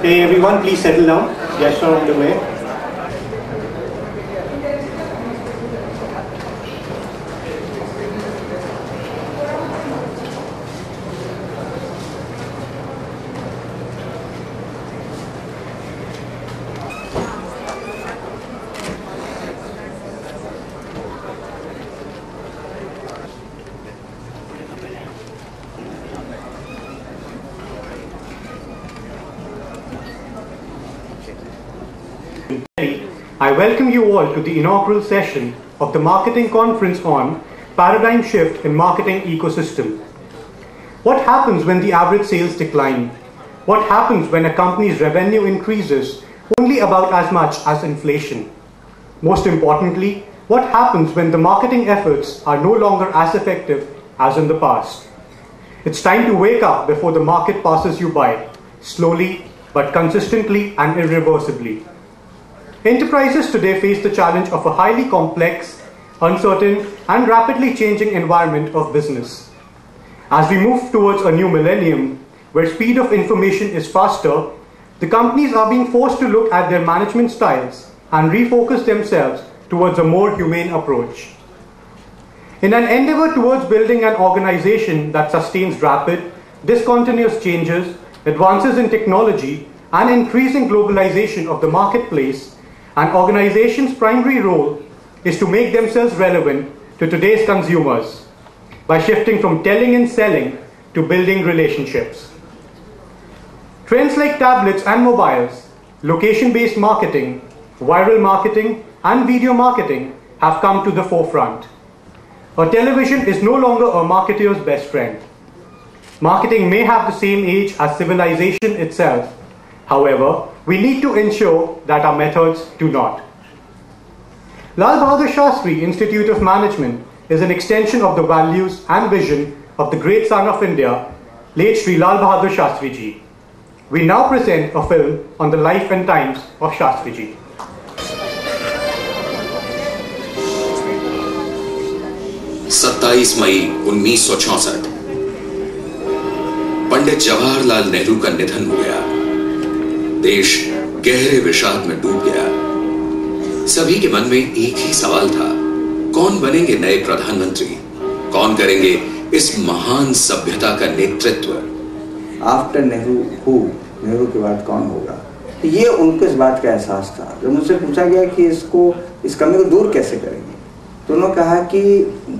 Hey everyone, please settle down. Guests are on the way. I welcome you all to the inaugural session of the Marketing Conference on Paradigm Shift in Marketing Ecosystem. What happens when the average sales decline? What happens when a company's revenue increases only about as much as inflation? Most importantly, what happens when the marketing efforts are no longer as effective as in the past? It's time to wake up before the market passes you by, slowly but consistently and irreversibly. Enterprises today face the challenge of a highly complex, uncertain, and rapidly changing environment of business. As we move towards a new millennium, where speed of information is faster, the companies are being forced to look at their management styles and refocus themselves towards a more humane approach. In an endeavor towards building an organization that sustains rapid, discontinuous changes, advances in technology, and increasing globalization of the marketplace, an organization's primary role is to make themselves relevant to today's consumers by shifting from telling and selling to building relationships. Trends like tablets and mobiles, location-based marketing, viral marketing, and video marketing have come to the forefront. A television is no longer a marketer's best friend. Marketing may have the same age as civilization itself. However, we need to ensure that our methods do not. Lal Bahadur Shastri Institute of Management is an extension of the values and vision of the great son of India, late Sri Lal Bahadur Shastri Ji. We now present a film on the life and times of Shastri Ji. 27 मई 1964 पंडित जवाहरलाल नेहरू का निधन हो गया। देश गहरे विषाद में डूब गया। सभी के मन में एक ही सवाल था, कौन बनेंगे नए प्रधानमंत्री, कौन करेंगे इस महान सभ्यता का नेतृत्व। आफ्टर नेहरू के बाद कौन होगा, ये उनको इस बात का एहसास था। जब मुझसे पूछा गया कि इस कमी को दूर कैसे करेंगे, तो उन्होंने कहा कि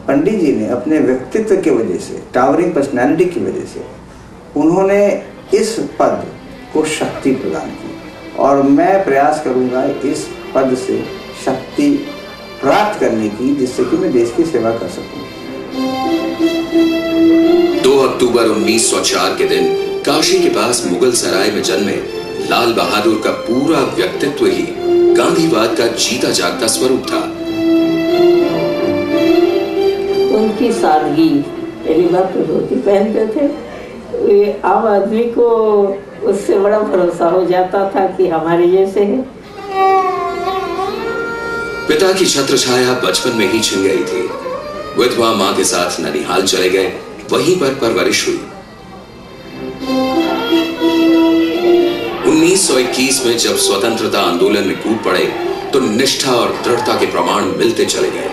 पंडित जी ने अपने व्यक्तित्व की वजह से, टावरिंग पर्सनैलिटी की वजह से, उन्होंने इस पद को शक्ति प्रदान की और मैं प्रयास करूंगा इस पद से शक्ति प्राप्त करने की, जिससे कि मैं देश की सेवा कर सकूं। 2 अक्टूबर 1904 के दिन काशी के पास मुगल सराय में जन्मे लाल बहादुर का पूरा व्यक्तित्व ही गांधीवाद का जीता जागता स्वरूप था। उनकी सादगी, पहली बात तो धोती पहनते थे, आम आदमी को उससे बड़ा भरोसा हो जाता था कि हमारे जैसे है। पिता की छत्र छाया बचपन में ही छिन गई थी। विधवा मां के साथ ननिहाल चले गए, वहीं पर परवरिश हुई। 1921 में जब स्वतंत्रता आंदोलन में कूद पड़े तो निष्ठा और दृढ़ता के प्रमाण मिलते चले गए।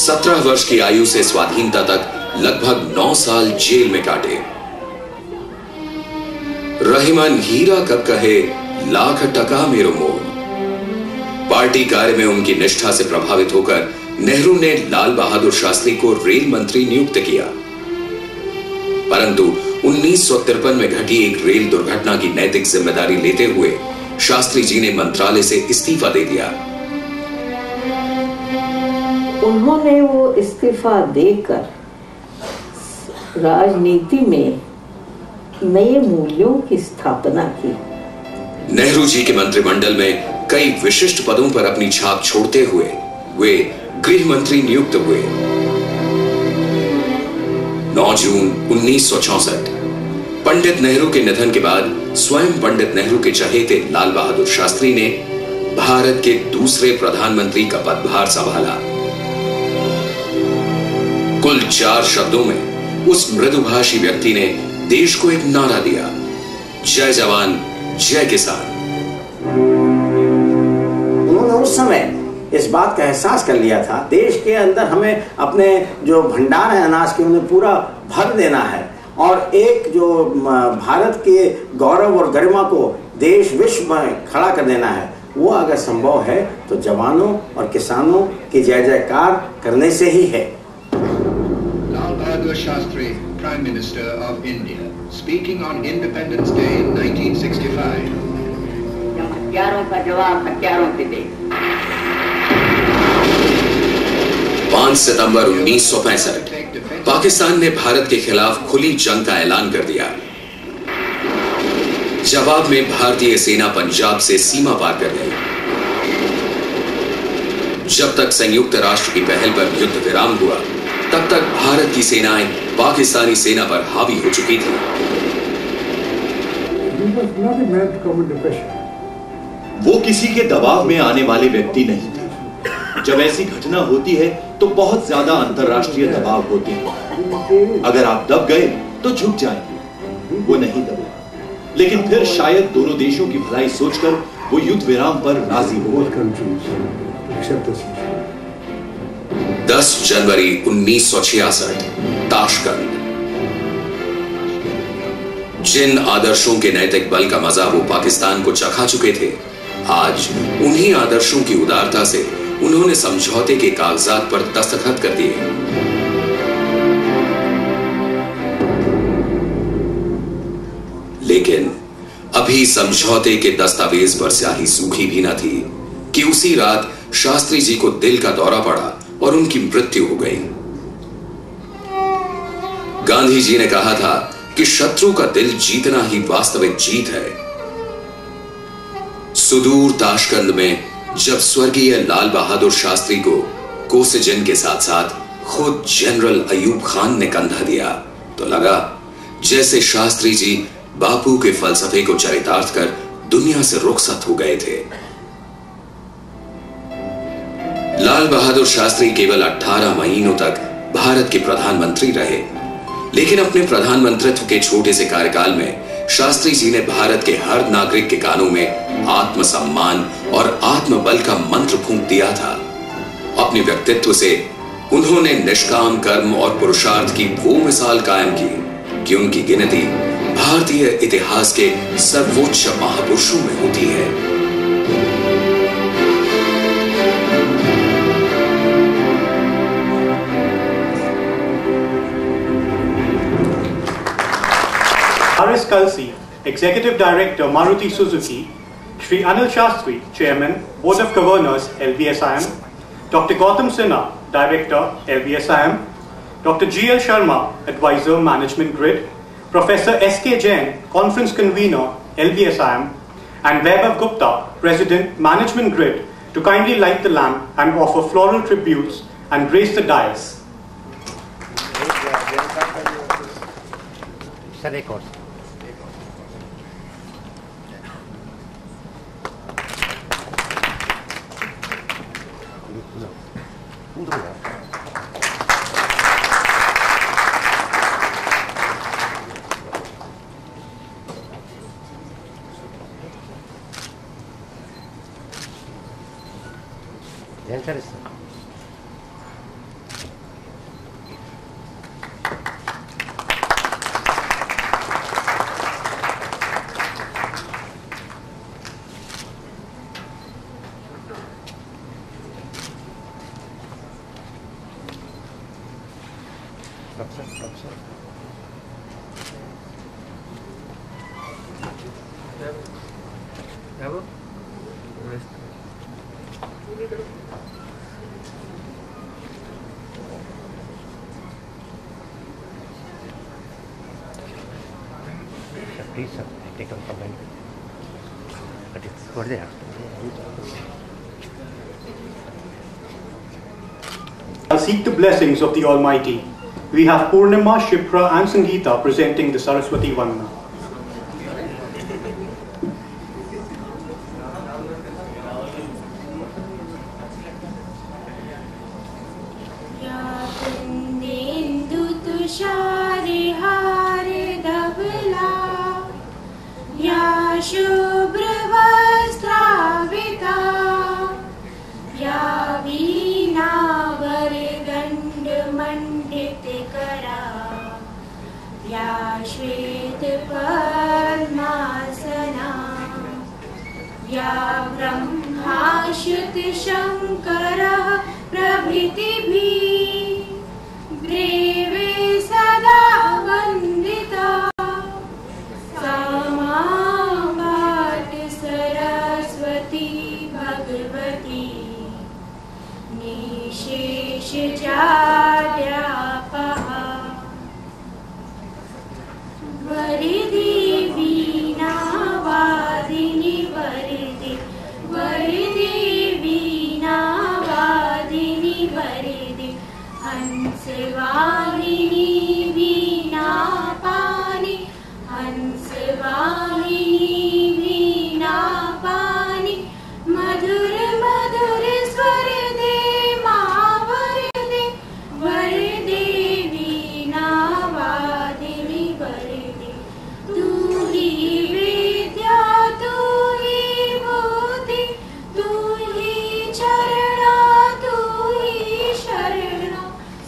17 वर्ष की आयु से स्वाधीनता तक लगभग 9 साल जेल में काटे। रहीमन हीरा कब कहे लाख टका मेरो मोह। पार्टी कार्य में उनकी निष्ठा से प्रभावित होकर नेहरू ने लाल बहादुर शास्त्री को रेल मंत्री नियुक्त किया, परंतु 1953 में घटी एक रेल दुर्घटना की नैतिक जिम्मेदारी लेते हुए शास्त्री जी ने मंत्रालय से इस्तीफा दे दिया। उन्होंने वो इस्तीफा देकर राजनीति में नए मूल्यों की स्थापना की। नेहरू जी के मंत्रिमंडल में कई विशिष्ट पदों पर अपनी छाप छोड़ते हुए वे गृह मंत्री नियुक्त हुए। 9 जून 1964 पंडित नेहरू के निधन के बाद स्वयं पंडित नेहरू के चहेते लाल बहादुर शास्त्री ने भारत के दूसरे प्रधानमंत्री का पदभार संभाला। कुल 4 शब्दों में उस मृदुभाषी व्यक्ति ने देश को एक नारा दिया, जय जवान जय किसान। उन्होंने उस समय इस बात का एहसास कर लिया था, देश के अंदर हमें अपने जो भंडार है अनाज के उन्हें पूरा भर देना है और एक जो भारत के गौरव और गरिमा को देश विश्व में खड़ा कर देना है, वो अगर संभव है तो जवानों और किसानों की जय जयकार करने से ही है। Lal Bahadur Shastri, prime minister of India, speaking on independence day in 1965। हथियारों का जवाब हथियारों से दे। 5 सितंबर 1965 पाकिस्तान ने भारत के खिलाफ खुली जंग का ऐलान कर दिया। जवाब में भारतीय सेना पंजाब से सीमा पार कर गई। जब तक संयुक्त राष्ट्र की पहल पर युद्ध विराम हुआ, तब तक भारत की सेनाएं पाकिस्तानी सेना पर हावी हो चुकी थी। वो किसी के दबाव में आने वाले व्यक्ति नहीं थे। जब ऐसी घटना होती है तो बहुत ज्यादा अंतर्राष्ट्रीय दबाव होते हैं। अगर आप दब गए तो झुक जाएंगे, वो नहीं दबे। लेकिन फिर शायद दोनों देशों की भलाई सोचकर वो युद्ध विराम पर राजी हो गए। 10 जनवरी 1966 ताशकंद। जिन आदर्शों के नैतिक बल का मजा वो पाकिस्तान को चखा चुके थे, आज उन्हीं आदर्शों की उदारता से उन्होंने समझौते के कागजात पर दस्तखत कर दिए। लेकिन अभी समझौते के दस्तावेज पर स्याही सूखी भी न थी कि उसी रात शास्त्री जी को दिल का दौरा पड़ा और उनकी मृत्यु हो गई। गांधी जी ने कहा था कि शत्रु का दिल जीतना ही वास्तविक जीत है। सुदूर ताशकंद में जब स्वर्गीय लाल बहादुर शास्त्री को कोसिजन के साथ साथ खुद जनरल अयूब खान ने कंधा दिया, तो लगा जैसे शास्त्री जी बापू के फलसफे को चरितार्थ कर दुनिया से रुखसत हो गए थे। लाल बहादुर शास्त्री केवल 18 महीनों तक भारत के प्रधानमंत्री रहे, लेकिन अपने प्रधानमंत्रित्व के छोटे से कार्यकाल में शास्त्री जी ने भारत के हर नागरिक के कानों में आत्मसम्मान और आत्मबल का मंत्र फूंक दिया था। अपने व्यक्तित्व से उन्होंने निष्काम कर्म और पुरुषार्थ की वो मिसाल कायम की कि उनकी गिनती भारतीय इतिहास के सर्वोच्च महापुरुषों में होती है। R.S. Kalsi, Executive Director, Maruti Suzuki; Shri Anil Shastri, Chairman, Board of Governors, LBSIM; Dr. Gautam Sinha, Director, LBSIM; Dr. G.L. Sharma, Advisor, Management Grid; Professor S.K. Jain, Conference Convener, LBSIM; and Vaibhav Gupta, President, Management Grid, to kindly light the lamp and offer floral tributes and grace the dais. Please, sir, take a comment. But it's what they are. I'll seek the blessings of the Almighty we have Purnima, Shipra and Sangeeta presenting the Saraswati Vandana. शुभ्रवस्त्राविता या वीणावरदण्डमण्डितकरा या श्वेतपद्मासना या ब्रह्माच्युतशङ्करः प्रभृतिभिः देवी सदा वन्दिता भगवती निशेषजाड्यापहा वरदे वीणावादिनी वरदे वरदे वीणावादिनी वरदे हंसवाहिनी वीणापानि हंसवाहिनी वीणापानि मधुर मधुर स्वर दे मां वरदे वरदे वीणावादिनी वरदे तू ही विद्या तू ही बुद्धि तू ही चरणा तू ही शरणा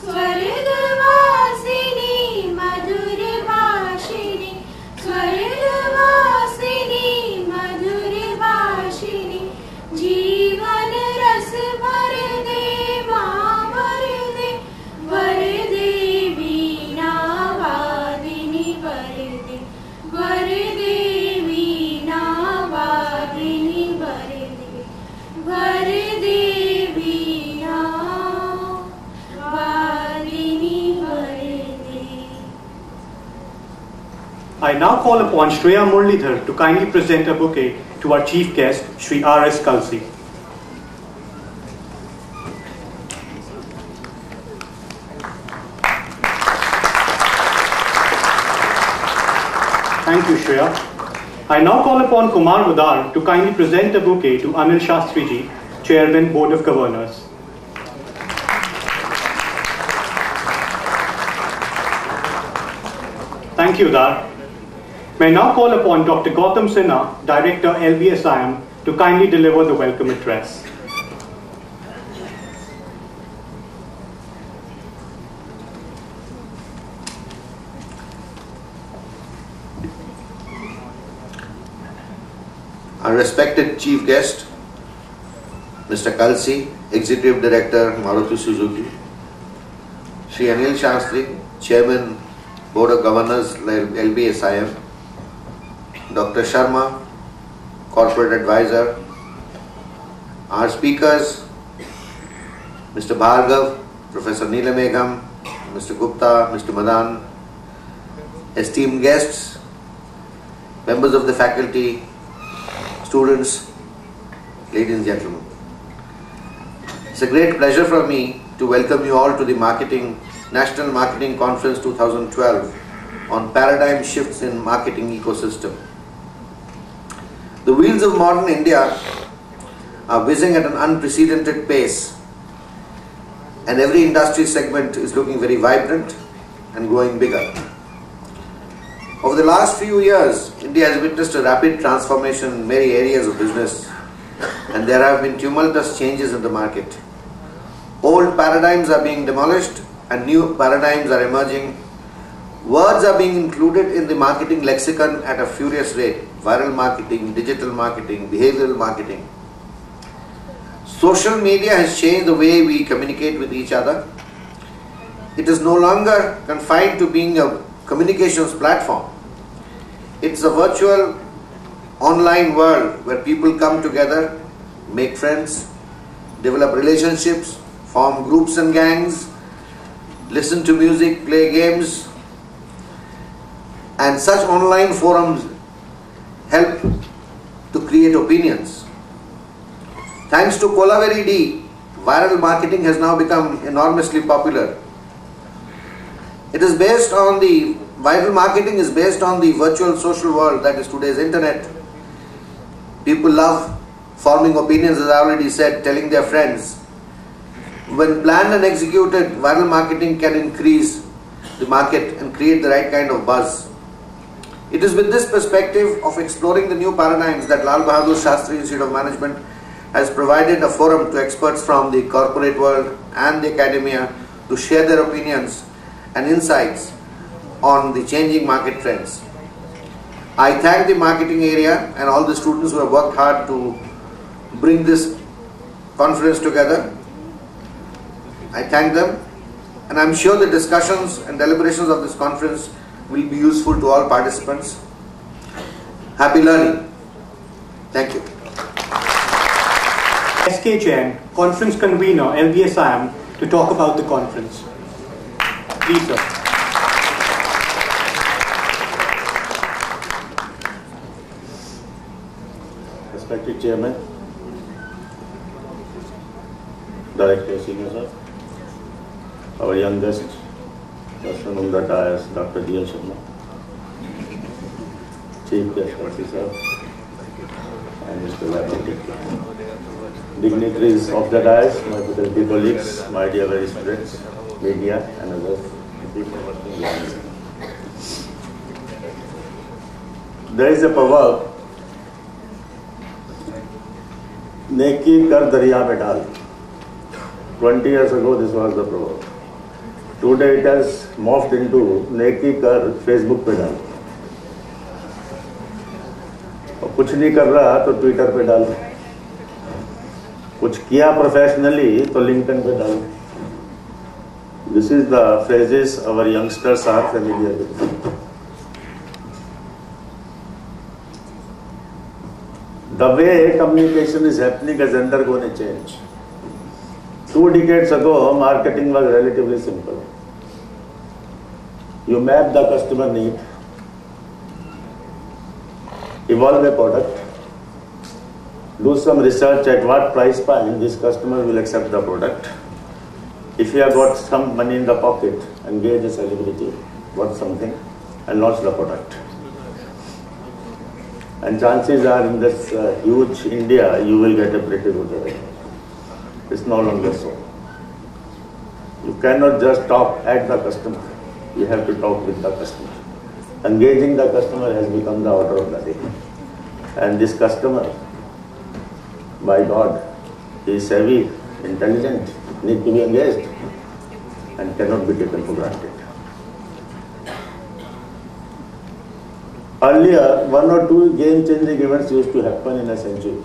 स्वर्गवासिनी मधुर भाषिणी स्वर्गवासिनी मधुर भाषिणी जीवन रस भर दे मां वरदे वरदे वीणावादिनी वरदे वरदे वीणावादिनी वरदे वरदे वीणावादिनी वरदे. I now call upon Shreya Murlidhar to kindly present a bouquet to our chief guest, Shri R.S. Kalsi. Thank you, Shreya. I now call upon Kumar Udar to kindly present a bouquet to Anil Shastri ji, Chairman, Board of Governors. Thank you, Udar. May I now call upon Dr. Gautam Sinha, Director, LBSIM, to kindly deliver the welcome address. Our respected Chief Guest, Mr. Kalsi, Executive Director, Maruti Suzuki, Shri Anil Shastri, Chairman, Board of Governors, LBSIM, Dr. Sharma, Corporate Advisor, our speakers, Mr. Bhargav, Professor Neelamegam, Mr. Gupta, Mr. Madan, esteemed guests, members of the faculty, students, ladies and gentlemen. It's a great pleasure for me to welcome you all to the National Marketing Conference 2012 on paradigm shifts in marketing ecosystem. The wheels of modern India are whizzing at an unprecedented pace, and every industry segment is looking very vibrant and growing bigger. Over the last few years, India has witnessed a rapid transformation in many areas of business, and there have been tumultuous changes in the market. Old paradigms are being demolished and new paradigms are emerging. Words are being included in the marketing lexicon at a furious rate: viral marketing, digital marketing, behavioral marketing. Social media has changed the way we communicate with each other. It is no longer confined to being a communications platform. It's a virtual online world where people come together, make friends, develop relationships, form groups and gangs, listen to music, play games, and such online forums help to create opinions. Thanks to Kolaveri D, viral marketing has now become enormously popular. It is based on the viral marketing is based on the virtual social world that is today's internet. People love forming opinions, as I already said, telling their friends. When planned and executed, viral marketing can increase the market and create the right kind of buzz. It is with this perspective of exploring the new paradigms that Lal Bahadur Shastri Institute of Management has provided a forum to experts from the corporate world and the academia to share their opinions and insights on the changing market trends. I thank the marketing area and all the students who have worked hard to bring this conference together. I thank them, and I'm sure the discussions and deliberations of this conference will be useful to all participants. Happy learning. Thank you. SK Jain, Conference Convener, LBSIM, to talk about the conference. Please, sir. Respected Chairman, Director, Senior Sir, our youngest person on the dais, Dr. D.L. Sharma, Chief Guest Officer, and Mr. Bahadur, dignitaries of the dais, my faculty colleagues, my dear very students, media, and others. There is a proverb, नेकी कर दरिया में डाल. 20 years ago this was the proverb. Today it has morphed into नेकी कर Facebook पे डाल. और कुछ नहीं कर रहा तो Twitter पे डाल. कुछ किया professionally तो LinkedIn पे डाल. This is the phrases our youngsters are familiar with. The way communication is happening has undergone a change. 2 decades ago, marketing was relatively simple. You map the customer need, evolve a product, do some research at what price point this customer will accept the product. If you have got some money in the pocket, engage a celebrity, worth something, and launch the product. And chances are in this huge India, you will get a pretty good revenue. It's no longer so. You cannot just talk at the customer. You have to talk with the customer. Engaging the customer has become the order of the day. And this customer, by God, is savvy, intelligent, needs to be engaged, and cannot be taken for granted. Earlier, 1 or 2 game-changing events used to happen in a century.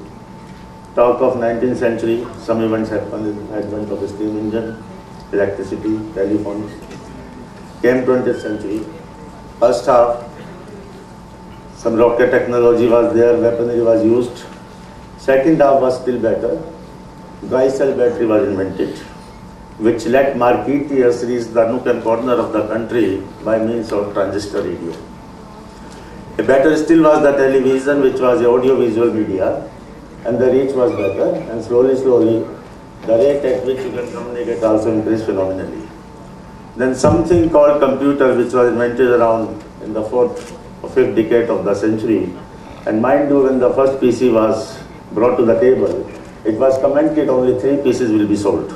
Talk of 19th century, some events happened in the advent of the steam engine, electricity, telephones. Came 20th century. First half, some rocket technology was there, weaponry was used. Second half was still better. Dry cell battery was invented, which let marketeers reach the nook and corner of the country by means of transistor radio. A better still was the television, which was the audio-visual media, and the reach was better, and slowly, the rate at which you can communicate also increased phenomenally. Then something called computer, which was invented around in the 4th or 5th decade of the century. And mind you, when the first PC was brought to the table, it was commented only 3 pieces will be sold.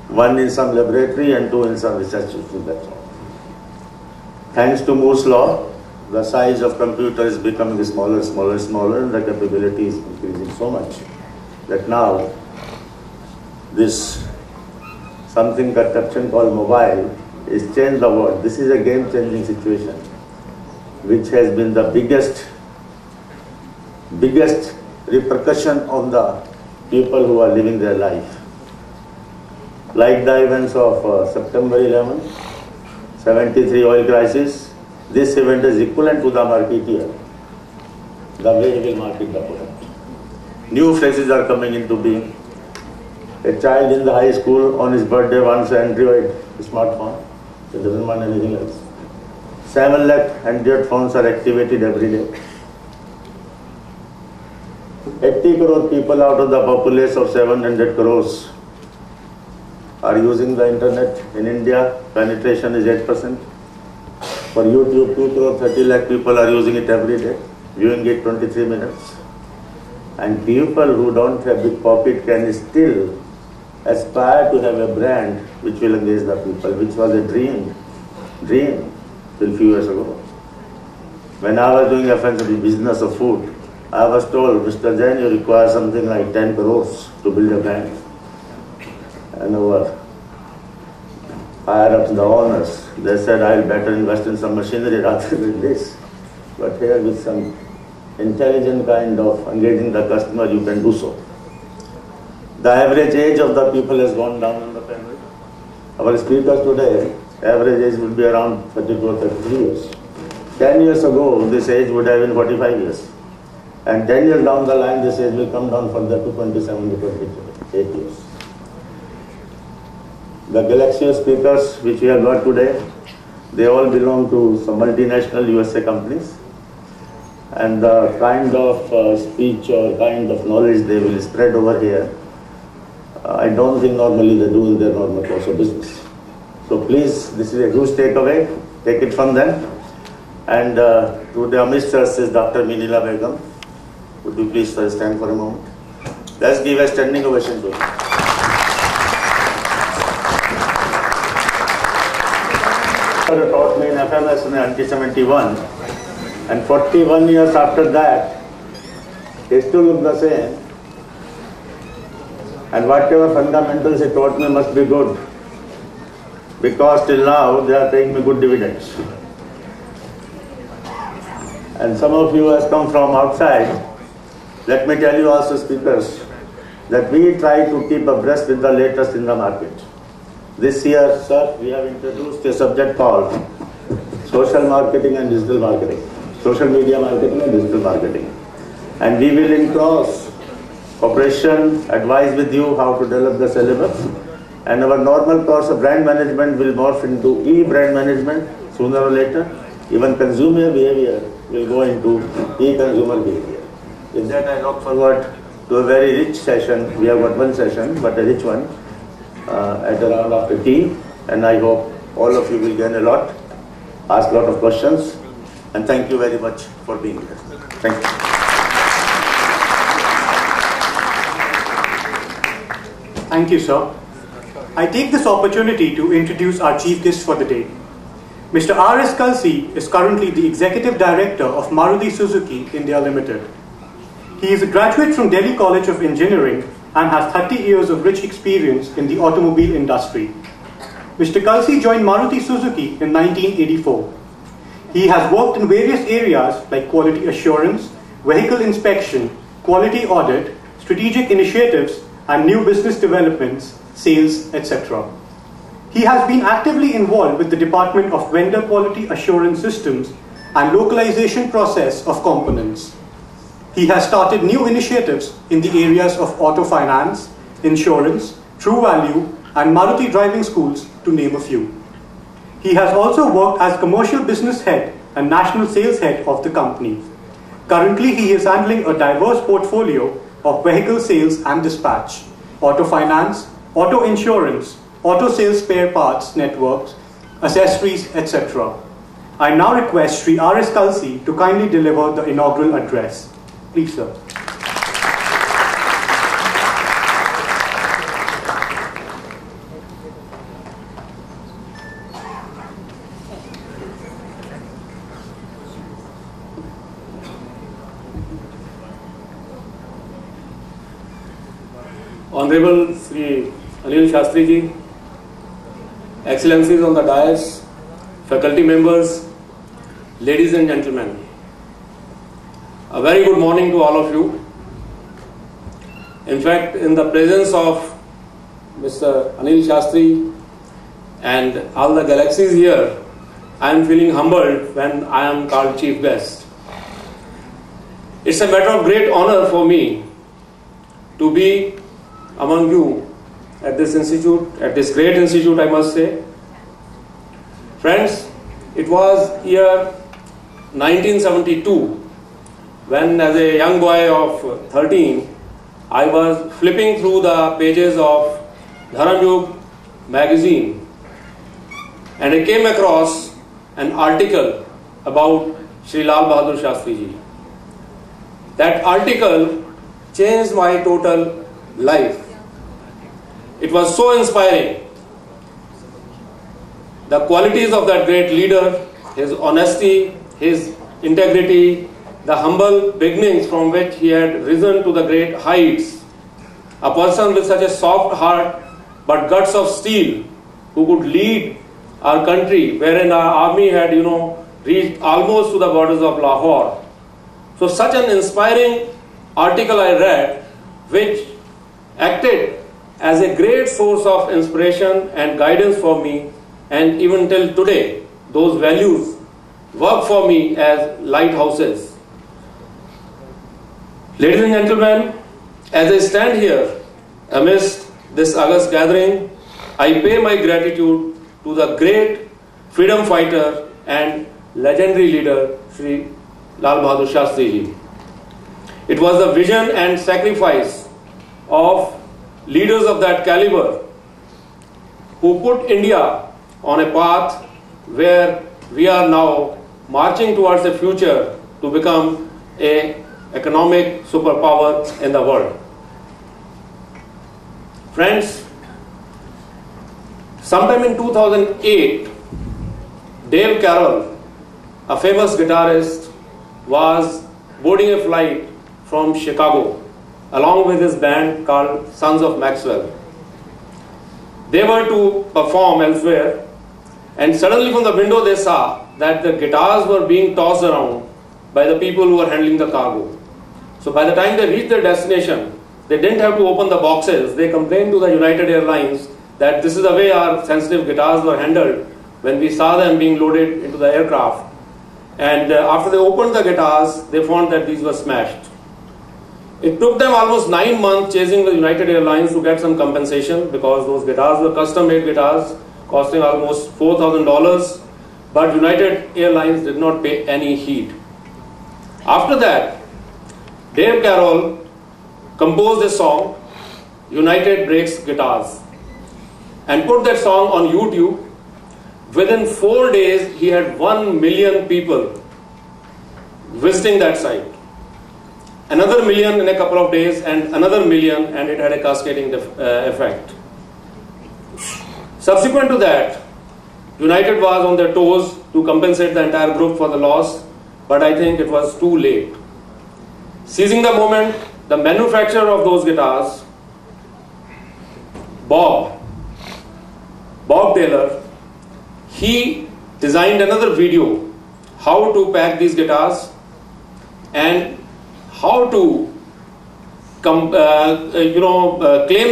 1 in some laboratory and 2 in some research institute, that's all. Thanks to Moore's law, the size of computer is becoming smaller, and the capability is increasing so much that now this something conception called mobile is changed the world. This is a game-changing situation, which has been the biggest repercussion on the people who are living their life. Like the events of September 11, 73 oil crisis, this event is equivalent to the marketeer, the way he will market the product. New phrases are coming into being. A child in the high school on his birthday wants an Android smartphone. He doesn't want anything else. 7 lakh Android phones are activated every day. 80 crore people out of the populace of 700 crores are using the internet. In India, penetration is 8%. For YouTube, 2 crore 30 lakh people are using it every day, viewing it 23 minutes. And people who don't have big pocket can still aspire to have a brand which will engage the people, which was a dream till few years ago. When I was doing FMCG business of food, I was told, Mr. Jain, you require something like 10 crores to build a brand. And our higher ups, the owners, they said, I'll better invest in some machinery rather than this. But here with some intelligent kind of engaging the customer, you can do so. The average age of the people has gone down in the family. Our speakers today, average age would be around 32 or 33 years. 10 years ago, this age would have been 45 years. And 10 years down the line, this age will come down further to 27 to 28 years. The galaxy of speakers which we have got today, they all belong to some multinational USA companies. And the kind of speech or kind of knowledge they will spread over here, I don't think normally they do in their normal course of business. So please, this is a huge takeaway, take it from them. And to the Mr. is Dr. Minila Begum. Would you please stand for a moment? Let's give a standing ovation to her. She taught me in FMS in 1971, and 41 years after that, they still look the same. And whatever fundamentals he taught me must be good, because till now they are paying me good dividends. And some of you has come from outside. Let me tell you also, speakers, that we try to keep abreast with the latest in the market. This year, sir, we have introduced a subject called Social Marketing and Digital Marketing. Social Media Marketing and Digital Marketing. And we will in cross cooperation, advise with you how to develop the syllabus. And our normal course of brand management will morph into e-brand management sooner or later. Even consumer behavior will go into e-consumer behavior. With that, I look forward to a very rich session. We have got one session, but a rich one at around after tea. And I hope all of you will gain a lot, ask a lot of questions. And thank you very much for being here. Thank you. Thank you, sir. I take this opportunity to introduce our chief guest for the day. Mr. R.S. Kalsi is currently the Executive Director of Maruti Suzuki India Limited. He is a graduate from Delhi College of Engineering and has 30 years of rich experience in the automobile industry. Mr. Kalsi joined Maruti Suzuki in 1984. He has worked in various areas like quality assurance, vehicle inspection, quality audit, strategic initiatives, and new business developments, sales, etc. He has been actively involved with the Department of Vendor Quality Assurance Systems and localization process of components. He has started new initiatives in the areas of auto finance, insurance, True Value, and Maruti driving schools, to name a few. He has also worked as commercial business head and national sales head of the company. Currently, he is handling a diverse portfolio of vehicle sales and dispatch, auto finance, auto insurance, auto sales spare parts networks, accessories, etc. I now request Sri R.S. Kalsi to kindly deliver the inaugural address. Please, sir. Honorable Sri Anil Shastri ji, Excellencies on the dais, faculty members, ladies and gentlemen, a very good morning to all of you. In fact, in the presence of Mr. Anil Shastri and all the galaxies here, I am feeling humbled when I am called chief guest. It's a matter of great honor for me to be among you at this institute, at this great institute, I must say. Friends, it was year 1972 when, as a young boy of 13, I was flipping through the pages of Dharam Yug magazine and I came across an article about Shri Lal Bahadur Shastri ji. That article changed my total life. It was so inspiring. The qualities of that great leader, his honesty, his integrity, the humble beginnings from which he had risen to the great heights. A person with such a soft heart but guts of steel, who could lead our country, wherein our army had, reached almost to the borders of Lahore. So such an inspiring article I read, which acted as a great source of inspiration and guidance for me, and even till today, those values work for me as lighthouses. Ladies and gentlemen, as I stand here amidst this august gathering, I pay my gratitude to the great freedom fighter and legendary leader, Shri Lal Bahadur Shastri ji. It was the vision and sacrifice of leaders of that caliber who put India on a path where we are now marching towards a future to become an economic superpower in the world. Friends, sometime in 2008, Dave Carroll, a famous guitarist, was boarding a flight from Chicago along with his band called Sons of Maxwell. They were to perform elsewhere, and suddenly from the window they saw that the guitars were being tossed around by the people who were handling the cargo. So by the time they reached their destination, they didn't have to open the boxes. They complained to the United Airlines that this is the way our sensitive guitars were handled when we saw them being loaded into the aircraft. And after they opened the guitars, they found that these were smashed. It took them almost 9 months chasing the United Airlines to get some compensation, because those guitars were custom-made guitars costing almost $4,000, but United Airlines did not pay any heed. After that, Dave Carroll composed a song, United Breaks Guitars, and put that song on YouTube. Within 4 days, he had 1 million people visiting that site. Another million in a couple of days, and another million, and it had a cascading effect. Subsequent to that, United was on their toes to compensate the entire group for the loss, but I think it was too late. Seizing the moment, the manufacturer of those guitars, Bob Taylor, he designed another video how to pack these guitars and how to claim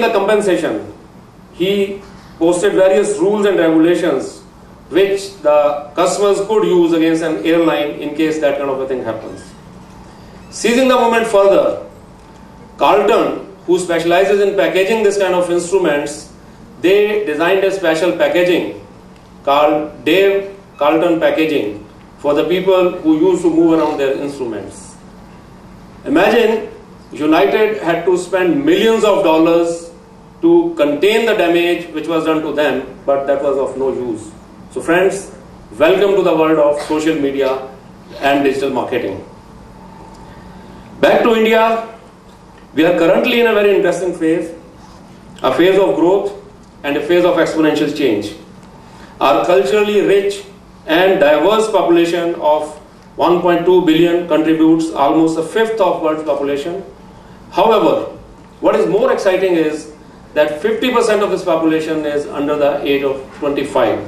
the compensation. He posted various rules and regulations which the customers could use against an airline in case that kind of a thing happens. Seizing the moment further, Carlton, who specializes in packaging this kind of instruments, they designed a special packaging called Dave Carlton packaging for the people who used to move around their instruments. Imagine United had to spend millions of dollars to contain the damage which was done to them, but that was of no use. So friends, welcome to the world of social media and digital marketing. Back to India, we are currently in a very interesting phase, a phase of growth and a phase of exponential change. Our culturally rich and diverse population of 1.2 billion contributes almost a fifth of world's population. However, what is more exciting is that 50% of this population is under the age of 25.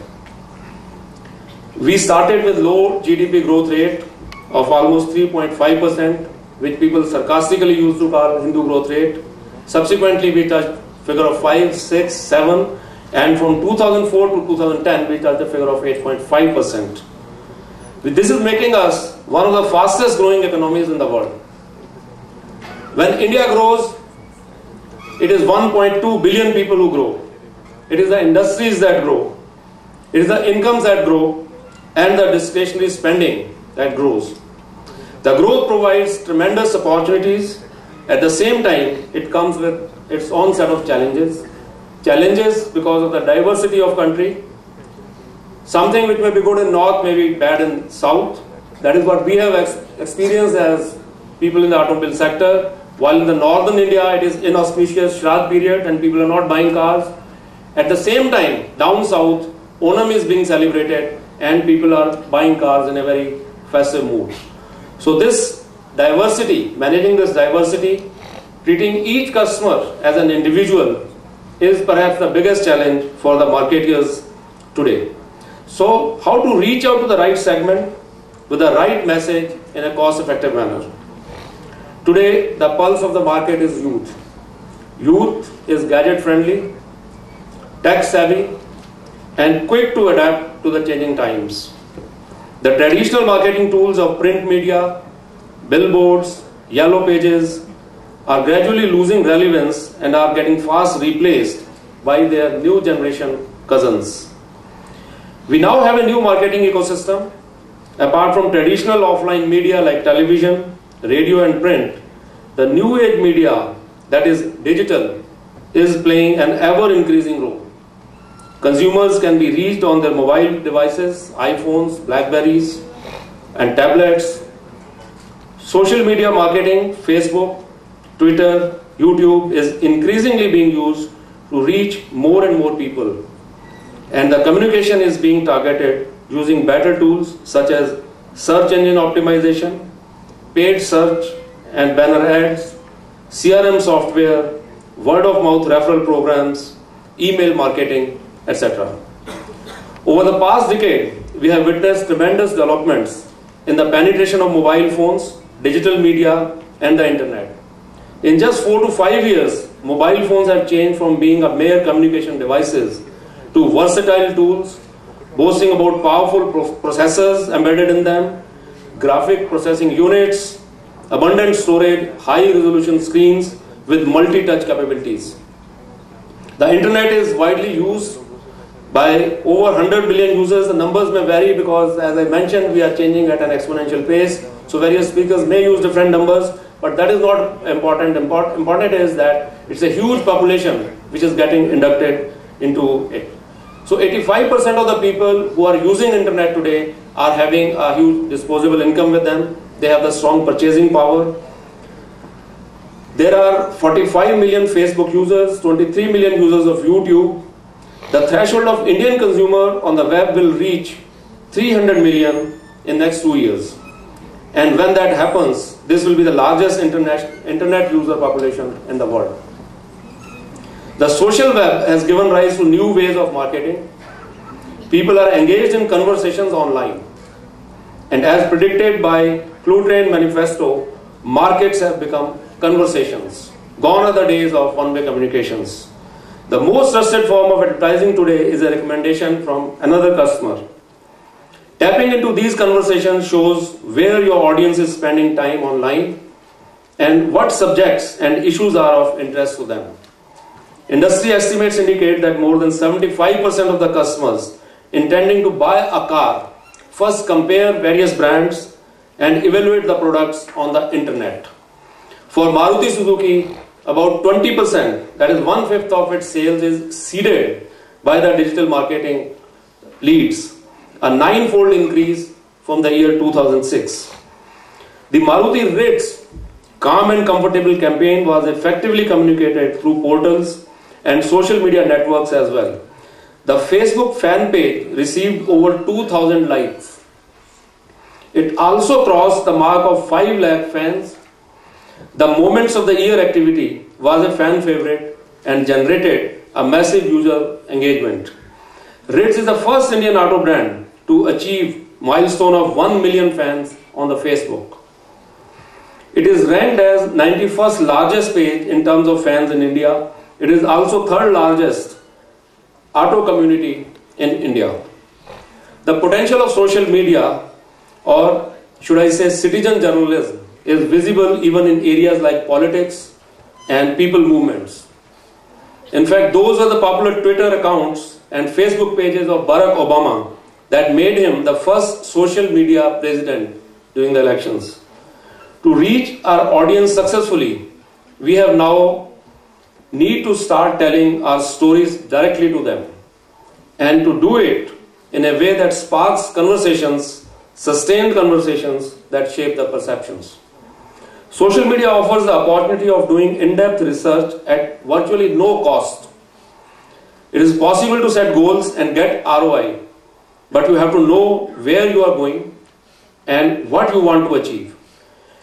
We started with low GDP growth rate of almost 3.5%, which people sarcastically used to call Hindu growth rate. Subsequently, we touched figure of 5, 6, 7, and from 2004 to 2010, we touched the figure of 8.5%. This is making us one of the fastest growing economies in the world. When India grows, it is 1.2 billion people who grow. It is the industries that grow. It is the incomes that grow and the discretionary spending that grows. The growth provides tremendous opportunities. At the same time, it comes with its own set of challenges. challenges because of the diversity of country. Something which may be good in north may be bad in south. That is what we have experienced as people in the automobile sector. While in the northern India it is inauspicious Shraddh period and people are not buying cars. At the same time, down south, Onam is being celebrated and people are buying cars in a very festive mood. So this diversity, managing this diversity, treating each customer as an individual is perhaps the biggest challenge for the marketeers today. So how to reach out to the right segment with the right message in a cost-effective manner. Today, the pulse of the market is youth. Youth is gadget-friendly, tech-savvy, and quick to adapt to the changing times. The traditional marketing tools of print media, billboards, yellow pages are gradually losing relevance and are getting fast replaced by their new generation cousins. We now have a new marketing ecosystem. Apart from traditional offline media like television, radio and print, the new age media, that is digital, is playing an ever increasing role. Consumers can be reached on their mobile devices, iPhones, Blackberries and tablets. Social media marketing, Facebook, Twitter, YouTube is increasingly being used to reach more and more people. And the communication is being targeted using better tools such as search engine optimization, paid search and banner ads, CRM software, word of mouth referral programs, email marketing, etc. Over the past decade, we have witnessed tremendous developments in the penetration of mobile phones, digital media and the internet. In just 4 to 5 years, mobile phones have changed from being a mere communication devices to versatile tools, boasting about powerful processors embedded in them, graphic processing units, abundant storage, high resolution screens with multi-touch capabilities. The internet is widely used by over 100 million users. The numbers may vary because, as I mentioned, we are changing at an exponential pace. So various speakers may use different numbers, but that is not important. Important is that it's a huge population which is getting inducted into it. So 85% of the people who are using internet today are having a huge disposable income with them. They have the strong purchasing power. There are 45 million Facebook users, 23 million users of YouTube. The threshold of Indian consumer on the web will reach 300 million in next 2 years. And when that happens, this will be the largest internet user population in the world. The social web has given rise to new ways of marketing. People are engaged in conversations online. And as predicted by Cluetrain Manifesto, markets have become conversations. Gone are the days of one-way communications. The most trusted form of advertising today is a recommendation from another customer. Tapping into these conversations shows where your audience is spending time online and what subjects and issues are of interest to them. Industry estimates indicate that more than 75% of the customers intending to buy a car first compare various brands and evaluate the products on the internet. For Maruti Suzuki, about 20%, that is 1/5 of its sales, is seeded by the digital marketing leads, a 9-fold increase from the year 2006. The Maruti Ritz Calm and Comfortable campaign was effectively communicated through portals and social media networks as well. The Facebook fan page received over 2,000 likes. It also crossed the mark of 5 lakh fans. The Moments of the Year activity was a fan favorite and generated a massive user engagement. Ritz is the first Indian auto brand to achieve milestone of 1 million fans on the Facebook. It is ranked as 91st largest page in terms of fans in India. It is also 3rd largest auto community in India. The potential of social media, or should I say citizen journalism, is visible even in areas like politics and people movements. In fact, those are the popular Twitter accounts and Facebook pages of Barack Obama that made him the first social media president during the elections. To reach our audience successfully, we have now need to start telling our stories directly to them, and to do it in a way that sparks conversations, sustained conversations that shape the perceptions. Social media offers the opportunity of doing in-depth research at virtually no cost. It is possible to set goals and get ROI, but you have to know where you are going and what you want to achieve.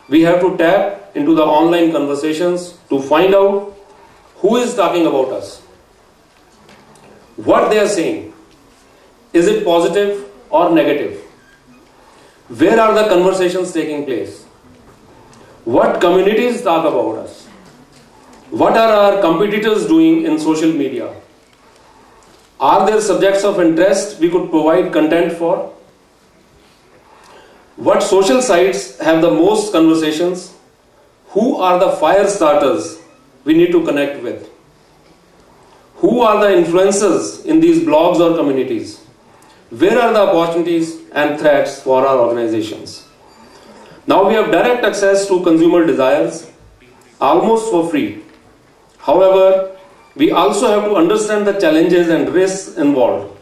We have to tap into the online conversations to find out who is talking about us, what they are saying. Is it positive or negative? Where are the conversations taking place? What communities talk about us? What are our competitors doing in social media? Are there subjects of interest we could provide content for? What social sites have the most conversations? Who are the fire starters we need to connect with? Who are the influencers in these blogs or communities? Where are the opportunities and threats for our organizations? Now we have direct access to consumer desires almost for free. However, we also have to understand the challenges and risks involved.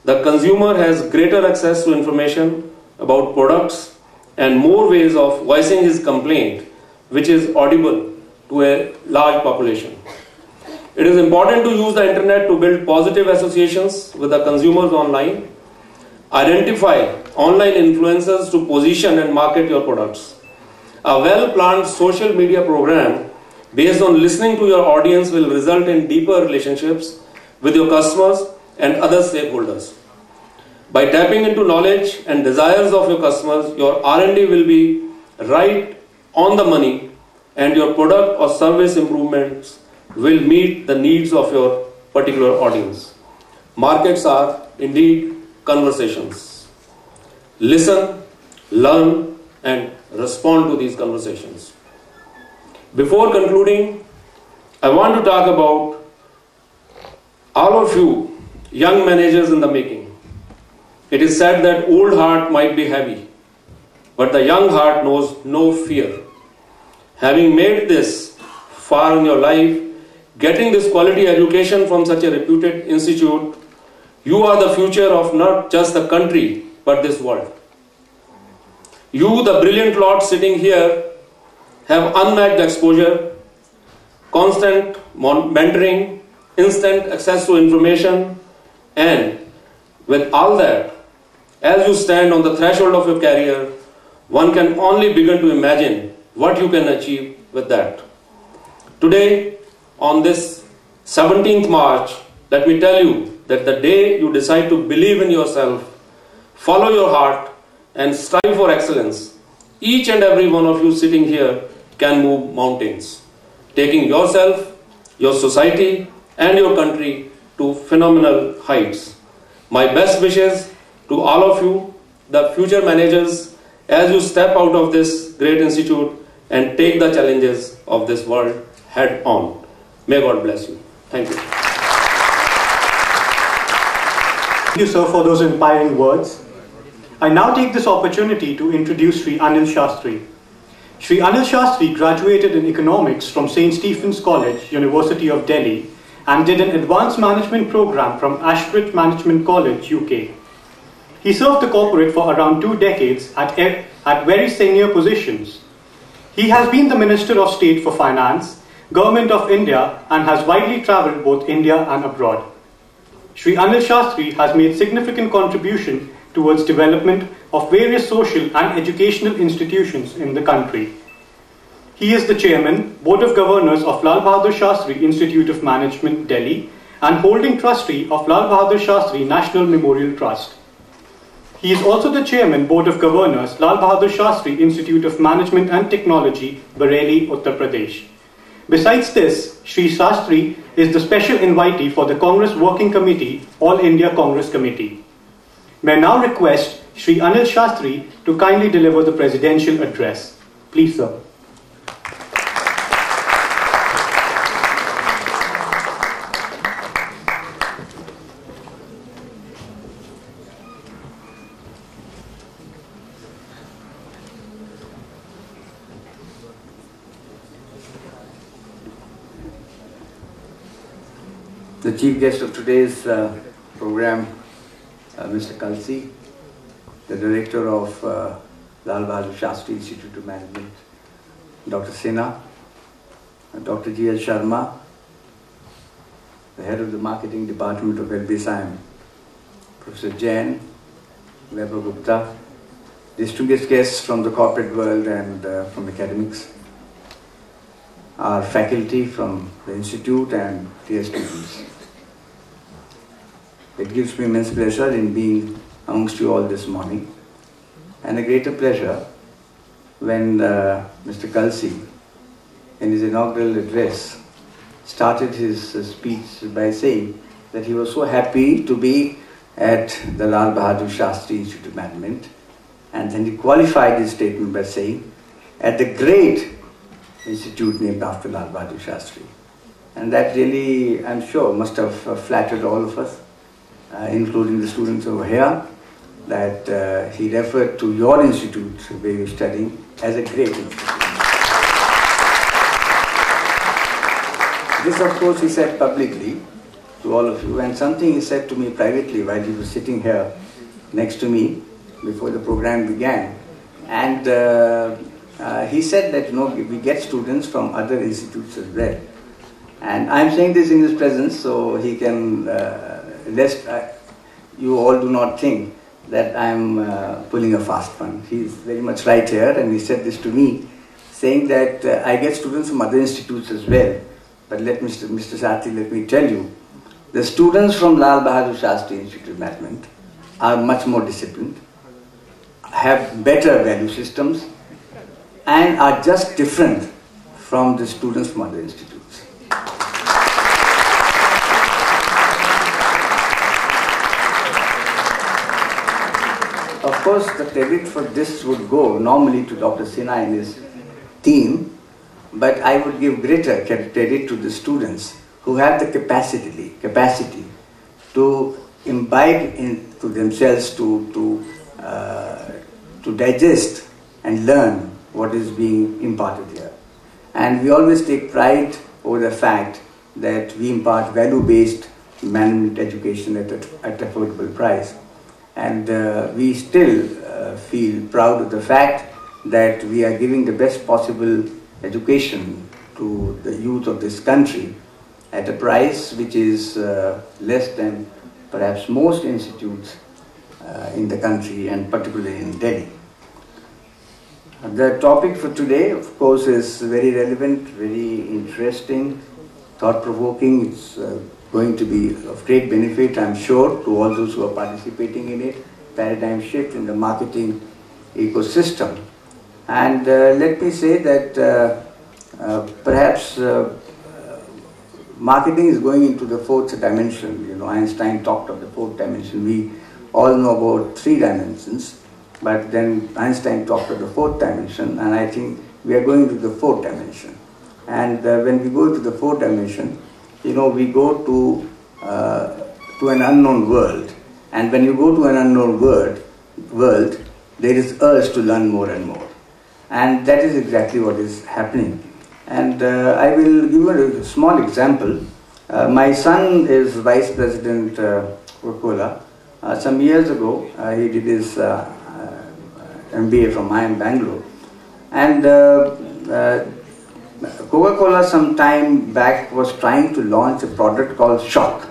The consumer has greater access to information about products and more ways of voicing his complaint, which is audible to a large population. It is important to use the internet to build positive associations with the consumers online. Identify online influencers to position and market your products. A well-planned social media program based on listening to your audience will result in deeper relationships with your customers and other stakeholders. By tapping into knowledge and desires of your customers, your R&D will be right on the money, and your product or service improvements will meet the needs of your particular audience. Markets are indeed conversations. Listen, learn, and respond to these conversations. Before concluding, I want to talk about all of you young managers in the making. It is said that old heart might be heavy, but the young heart knows no fear. Having made this far in your life, getting this quality education from such a reputed institute, you are the future of not just the country, but this world. You, the brilliant lot sitting here, have unmatched exposure, constant mentoring, instant access to information, and with all that, as you stand on the threshold of your career, one can only begin to imagine what you can achieve with that. Today, on this 17th March, let me tell you that the day you decide to believe in yourself, follow your heart, and strive for excellence, each and every one of you sitting here can move mountains, taking yourself, your society, and your country to phenomenal heights. My best wishes to all of you, the future managers, as you step out of this great institute and take the challenges of this world head on. May God bless you. Thank you. Thank you, sir, for those inspiring words. I now take this opportunity to introduce Sri Anil Shastri. Sri Anil Shastri graduated in economics from St. Stephen's College, University of Delhi, and did an advanced management program from Ashbridge Management College, UK. He served the corporate for around 2 decades at very senior positions. He has been the Minister of State for Finance, Government of India, and has widely travelled both India and abroad. Sri Anil Shastri has made significant contribution towards development of various social and educational institutions in the country. He is the Chairman, Board of Governors of Lal Bahadur Shastri Institute of Management, Delhi, and Holding Trustee of Lal Bahadur Shastri National Memorial Trust. He is also the Chairman, Board of Governors, Lal Bahadur Shastri Institute of Management and Technology, Bareilly, Uttar Pradesh. Besides this, Sri Shastri is the special invitee for the Congress Working Committee, All India Congress Committee. May I now request Sri Anil Shastri to kindly deliver the presidential address. Please, sir. the chief guest of today's program, Mr. Kalsi, the director of Lal Bahadur Shastri Institute of Management, Dr. Sinha, Dr. G.L. Sharma, the head of the marketing department of LBSIM, Professor Jain, Weber Gupta, distinguished guests from the corporate world and from academics, our faculty from the institute and dear students. It gives me immense pleasure in being amongst you all this morning, and a greater pleasure when Mr. Kalsi, in his inaugural address, started his speech by saying that he was so happy to be at the Lal Bahadur Shastri Institute of Management, and then he qualified his statement by saying, at the great institute named after Lal Bahadur Shastri. And that really, I'm sure, must have flattered all of us, including the students over here, that he referred to your institute where you're studying as a great institute. This, of course, he said publicly to all of you, and something he said to me privately while he was sitting here next to me before the program began. And he said that, we get students from other institutes as well. And I'm saying this in his presence so he can, lest you all do not think that I'm pulling a fast one. He's very much right here, and he said this to me, saying that I get students from other institutes as well. But Mr. Shastri, let me tell you, the students from Lal Bahadur Shastri Institute of Management are much more disciplined, have better value systems, and are just different from the students from other institutes. Of course, the credit for this would go normally to Dr. Sinha and his team, but I would give greater credit to the students who have the capacity to imbibe into themselves to digest and learn what is being imparted here. And we always take pride over the fact that we impart value-based management education at affordable price. And we still feel proud of the fact that we are giving the best possible education to the youth of this country at a price which is less than perhaps most institutes in the country, and particularly in Delhi. The topic for today, of course, is very relevant, very interesting, thought-provoking. It's going to be of great benefit, I'm sure, to all those who are participating in it. Paradigm shift in the marketing ecosystem. And let me say that perhaps marketing is going into the fourth dimension. Einstein talked of the fourth dimension. We all know about three dimensions, but then Einstein talked of the fourth dimension, and I think we are going to the fourth dimension. And when we go to the fourth dimension, we go to an unknown world. And when you go to an unknown world, there is urge to learn more and more. And that is exactly what is happening. And I will give you a small example. My son is Vice President Coca-Cola. Some years ago, he did his MBA from IIM Bangalore. And Coca-Cola some time back was trying to launch a product called Shock.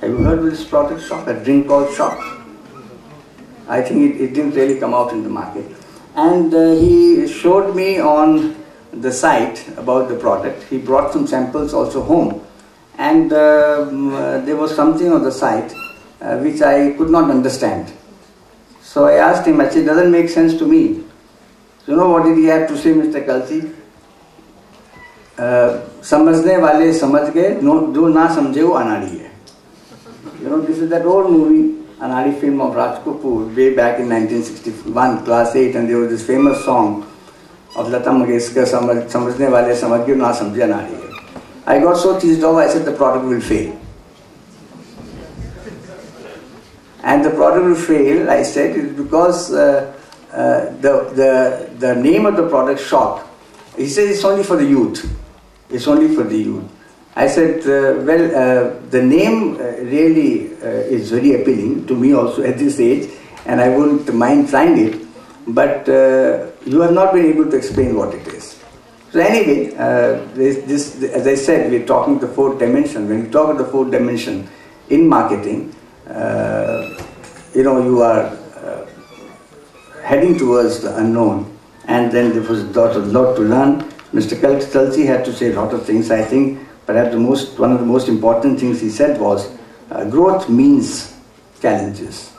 Have you heard of this product, Shock? A drink called Shock? I think it didn't really come out in the market. And he showed me on the site about the product. He brought some samples also home. And there was something on the site which I could not understand. So I asked him, it doesn't make sense to me. So what did he have to say, Mr. Kalsi? समझने वाले समझ गए, जो ना समझे वो अनाड़ी है. This is that old movie, Anadi film of Raj Kapoor, way back in 1961, class 8, and there was this famous song of Lata Mangeshkar, समझने वाले समझ गए, ना समझे अनाड़ी है. I got so cheesed off, I said the product will fail. And the product will fail, I said, is because the name of the product, Shock, he says it's only for the youth. It's only for the youth. I said, the name really is very appealing to me also at this age, and I wouldn't mind trying it, but you have not been able to explain what it is. So anyway, this, as I said, we're talking the fourth dimension. When you talk about the fourth dimension in marketing, you are heading towards the unknown, and then there was a lot to learn. Mr. Kalsi had to say a lot of things. I think perhaps one of the most important things he said was, growth means challenges.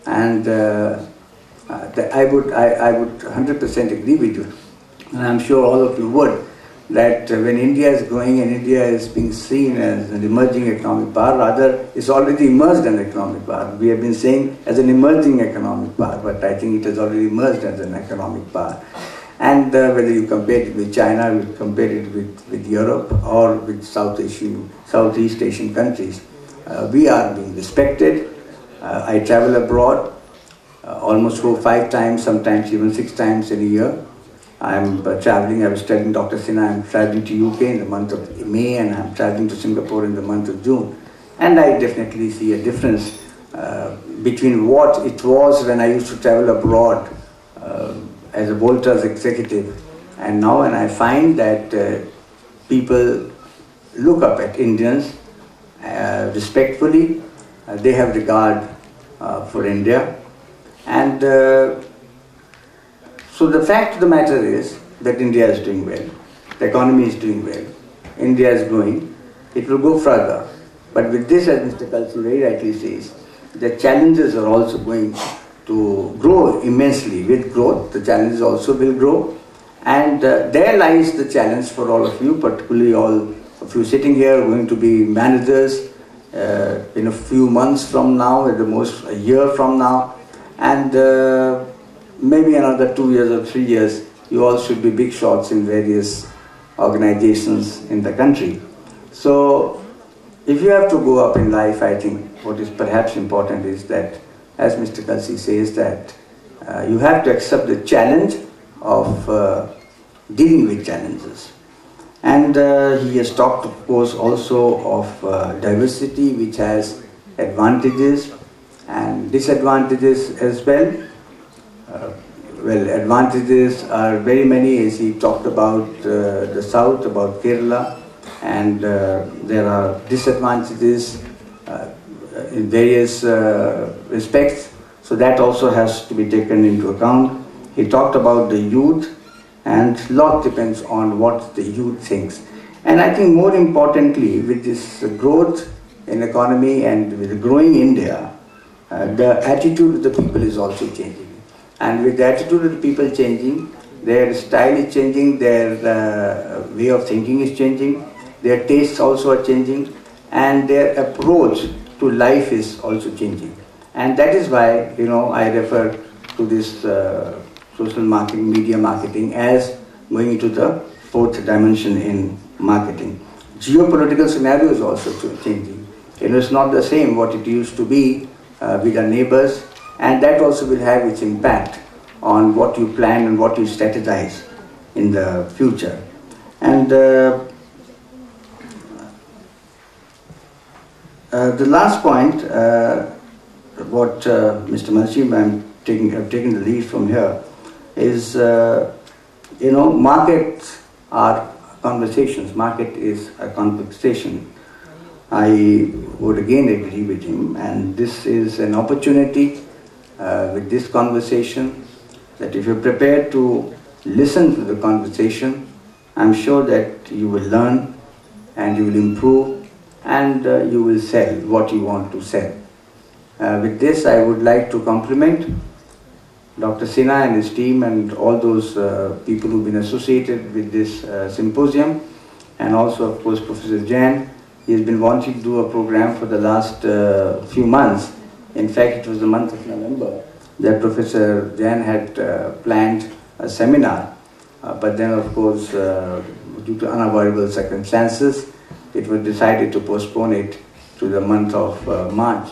And I would 100% agree with you. And I'm sure all of you would, that when India is growing and India is being seen as an emerging economic power, rather it's already emerged an economic power. We have been saying as an emerging economic power, but I think it has already emerged as an economic power. And whether you compare it with China, you compare it with Europe or with Southeast Asian countries, we are being respected. I travel abroad, almost 4 or 5 times, sometimes even 6 times in a year. I'm traveling, I was telling Dr. Sinha, I'm traveling to UK in the month of May, and I'm traveling to Singapore in the month of June. And I definitely see a difference between what it was when I used to travel abroad as a Volta's executive, and now, and I find that people look up at Indians respectfully. They have regard for India, and so the fact of the matter is that India is doing well, the economy is doing well, India is growing, it will go further. But with this, as Mr. Kalsi very rightly says, the challenges are also going to grow immensely. With growth, the challenges also will grow, and there lies the challenge for all of you, particularly all of you sitting here, going to be managers in a few months from now, at the most a year from now, and maybe another 2 years or 3 years, you all should be big shots in various organizations in the country. So if you have to go up in life, I think what is perhaps important is that, as Mr. Kalsi says, that you have to accept the challenge of dealing with challenges. And he has talked, of course, also of diversity, which has advantages and disadvantages as well. Well, advantages are very many, as he talked about the south, about Kerala, and there are disadvantages in various respects, so that also has to be taken into account. He talked about the youth, and a lot depends on what the youth thinks. And I think more importantly, with this growth in economy and with the growing India, the attitude of the people is also changing. And with the attitude of the people changing, their style is changing, their way of thinking is changing, their tastes also are changing, and their approach to life is also changing. And that is why, I refer to this social marketing, media marketing, as going into the fourth dimension in marketing. Geopolitical scenario is also changing. It's not the same what it used to be with our neighbors, and that also will have its impact on what you plan and what you strategize in the future. And the last point, what Mr. Malchim, I'm taking the lead from here, is markets are conversations. Market is a conversation. I would again agree with him, and this is an opportunity with this conversation, that if you're prepared to listen to the conversation, I'm sure that you will learn and you will improve, and you will sell what you want to sell. With this, I would like to compliment Dr. Sinha and his team and all those people who've been associated with this symposium, and also, of course, Professor Jain. He has been wanting to do a program for the last few months. In fact, it was the month of November that Professor Jain had planned a seminar, but then, of course, due to unavoidable circumstances, it was decided to postpone it to the month of March.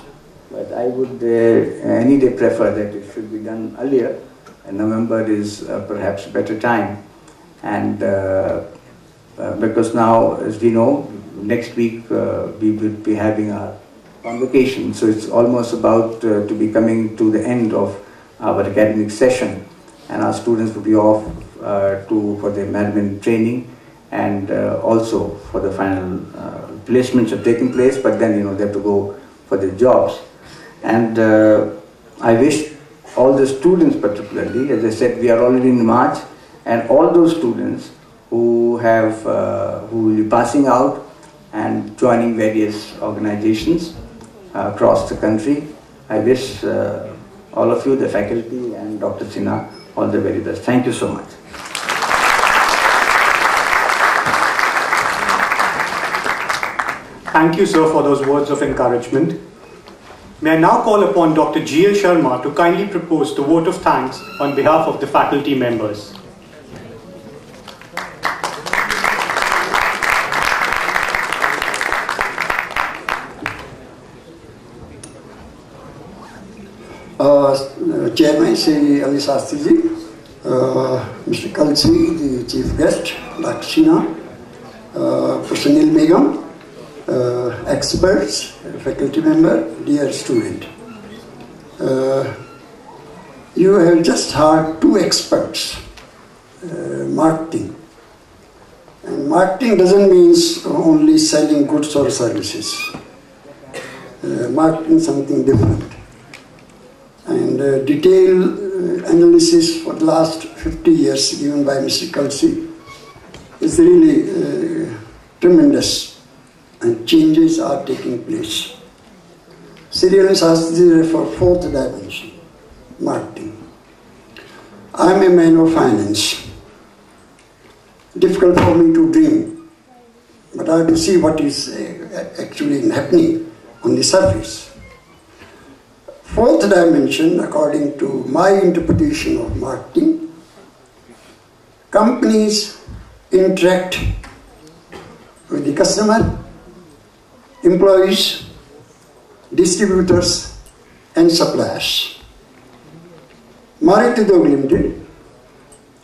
But I would any day prefer that it should be done earlier, and November is perhaps a better time. And because now, as we know, next week we will be having our convocation. So it's almost about to be coming to the end of our academic session, and our students will be off for their management training, and also for the final placements have taken place, but then they have to go for their jobs. And I wish all the students, particularly, as I said, we are already in March, and all those students who will be passing out and joining various organizations across the country, I wish all of you, the faculty and Dr. Sinha, all the very best. Thank you so much. Thank you, sir, for those words of encouragement. May I now call upon Dr. G.L. Sharma to kindly propose the vote of thanks on behalf of the faculty members. Chairman Shri Ali Shastri ji, Mr. Kalsi, the chief guest, Dr. Sinha, Professor Nil Begum, experts, faculty member, dear student. You have just heard two experts, marketing. And marketing doesn't mean only selling goods or services. Marketing is something different. And detailed analysis for the last 50 years given by Mr. Kalsi is really tremendous, and changes are taking place. Serial Shastri for fourth dimension, marketing. I am a man of finance. Difficult for me to dream, but I have to see what is actually happening on the surface. Fourth dimension, according to my interpretation of marketing, companies interact with the customer, employees, distributors, and suppliers. Maruti Udyog Limited,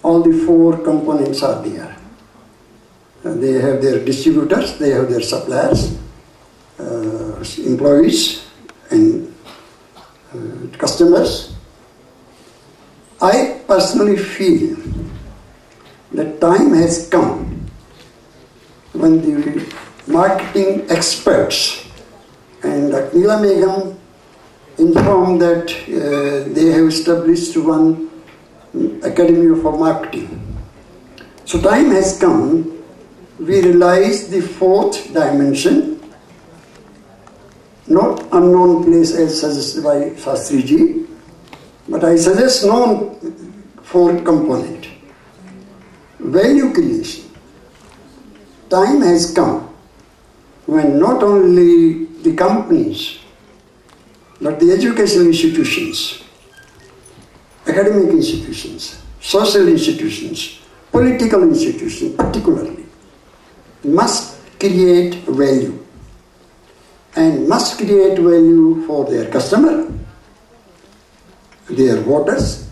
all the four components are there. They have their distributors, they have their suppliers, employees, and customers. I personally feel that time has come when the marketing experts and Nila Begum informed that they have established one academy for marketing. So time has come, we realize the fourth dimension, not unknown place as suggested by Shastri ji, but I suggest known fourth component, value creation. Time has come when not only the companies, but the educational institutions, academic institutions, social institutions, political institutions particularly, must create value, and must create value for their customer, their voters,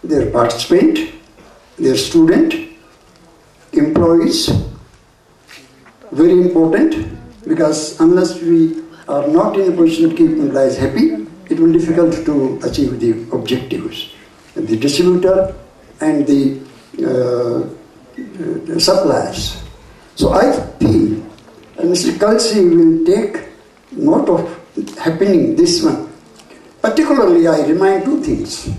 their participant, their student, employees. Very important, because unless we are not in a position to keep employees happy, it will be difficult to achieve the objectives. The distributor and the suppliers. So I feel Mr. Kalsi will take note of happening this one. Particularly, I remind two things.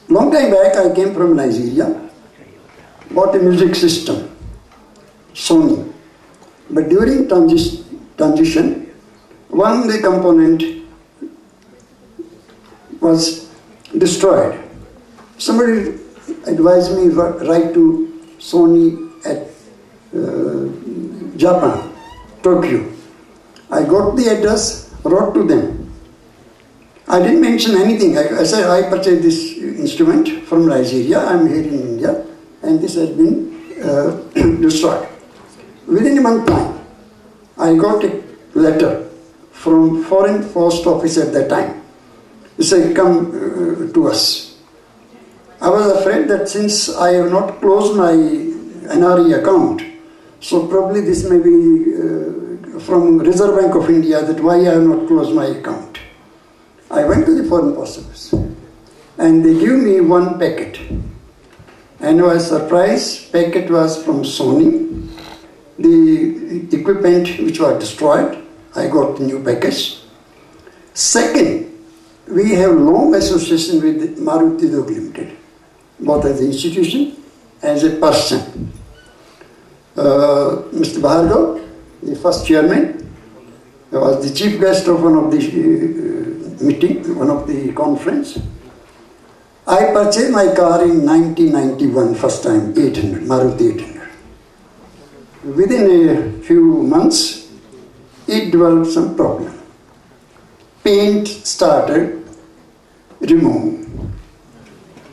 Long time back, I came from Nigeria, bought a music system, Sony. But during transition, one of the component was destroyed. Somebody advised me write to Sony at Japan, Tokyo. I got the address, wrote to them. I didn't mention anything. I said I purchased this instrument from Nigeria. I am here in India, and this has been destroyed. Within a month time, I got a letter from foreign post office at that time. They said, come to us. I was afraid that since I have not closed my NRE account, So probably this may be from Reserve Bank of India, that why I have not closed my account. I went to the Foreign Post Office and they give me one packet. And I was surprised, packet was from Sony. The equipment which was destroyed, I got the new package. Second, we have long association with Maruti Udyog Limited, both as an institution, as a person. Mr. Bahadur, the first chairman, was the chief guest of one of the meeting, one of the conference. I purchased my car in 1991, first time, 800, Maruti 800. Within a few months, it developed some problem. Paint started removing.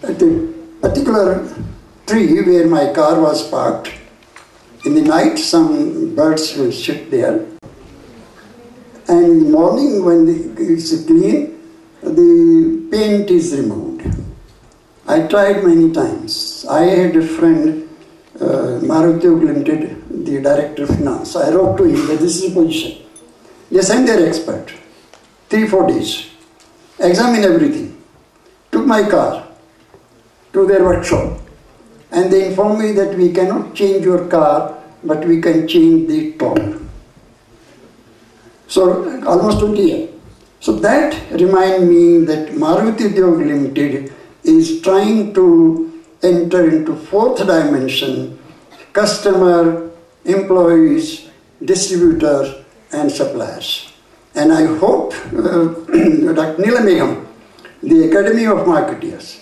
At a particular tree where my car was parked, in the night some birds will sit there. And in the morning when it's clean, the paint is removed. I tried many times. I had a friend, Maruti Udyog Limited, the director of finance. I wrote to him that this is the position. They sent their expert, 3-4 days, examined everything, took my car to their workshop, and they informed me that we cannot change your car, but we can change the top. So almost 20 years. So that reminded me that Maruti Udyog Limited is trying to enter into fourth dimension: customer, employees, distributors, and suppliers. And I hope Dr. Neelam Begum, the Academy of Marketeers,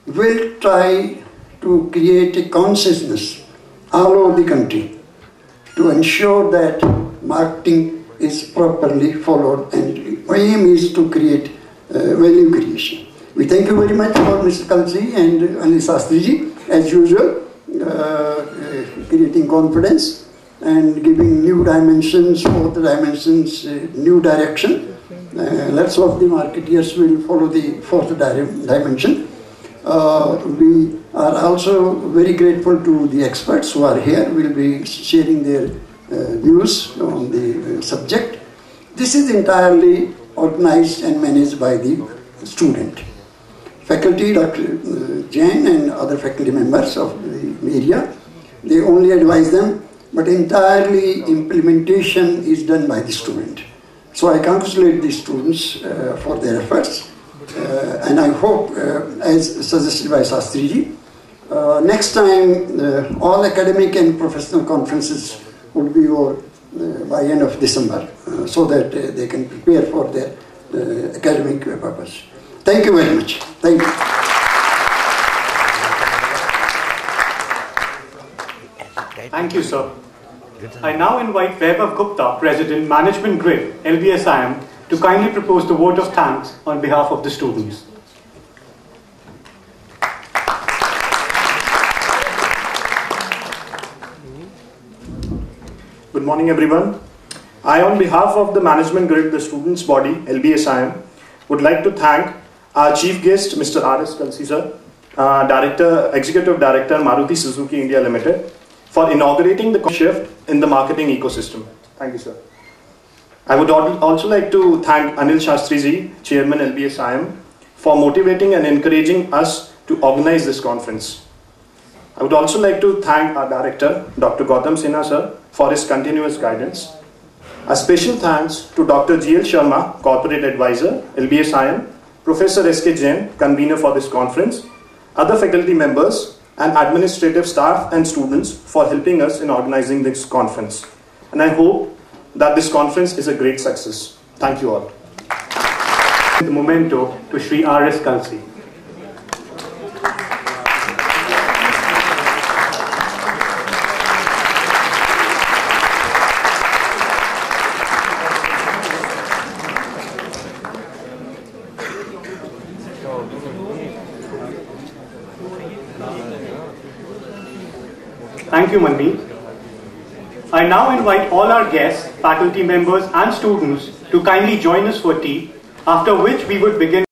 will try to create a consciousness all over the country to ensure that marketing is properly followed, and my aim is to create value creation. We thank you very much for Mr. Kalsi and Anil Shastri ji, as usual, creating confidence and giving new dimensions, fourth dimensions, new direction. Let's hope the marketeers will follow the fourth dimension. We are also very grateful to the experts who are here, will be sharing their views on the subject. This is entirely organized and managed by the student. Faculty, Dr. Jain and other faculty members of the area, they only advise them, but entirely implementation is done by the student. So I congratulate the students for their efforts, and I hope, as suggested by Shastri ji, next time all academic and professional conferences would be over by end of December, so that they can prepare for their academic purpose. Thank you very much. Thank you. Thank you, sir. I now invite Vaibhav Gupta, President, Management Grid, LBSIM, to kindly propose the vote of thanks on behalf of the students. Good morning, everyone. I, on behalf of the Management Grid, the students' body, LBSIM, would like to thank our chief guest, Mr. R.S. Kalsi sir, Executive Director, Maruti Suzuki India Limited, for inaugurating the shift in the marketing ecosystem. Thank you, sir. I would also like to thank Anil Shastri ji, Chairman LBSIM, for motivating and encouraging us to organize this conference. I would also like to thank our Director, Dr. Gautam Sinha sir, for his continuous guidance. A special thanks to Dr. G.L. Sharma, Corporate Advisor, LBSIM, Professor S.K. Jain, Convener for this conference, other faculty members, and administrative staff and students for helping us in organizing this conference. And I hope that this conference is a great success. Thank you all. The memento to Shri R.S. Kalsi. Thank you, Mandeep. I now invite all our guests, faculty members and students to kindly join us for tea, after which we would begin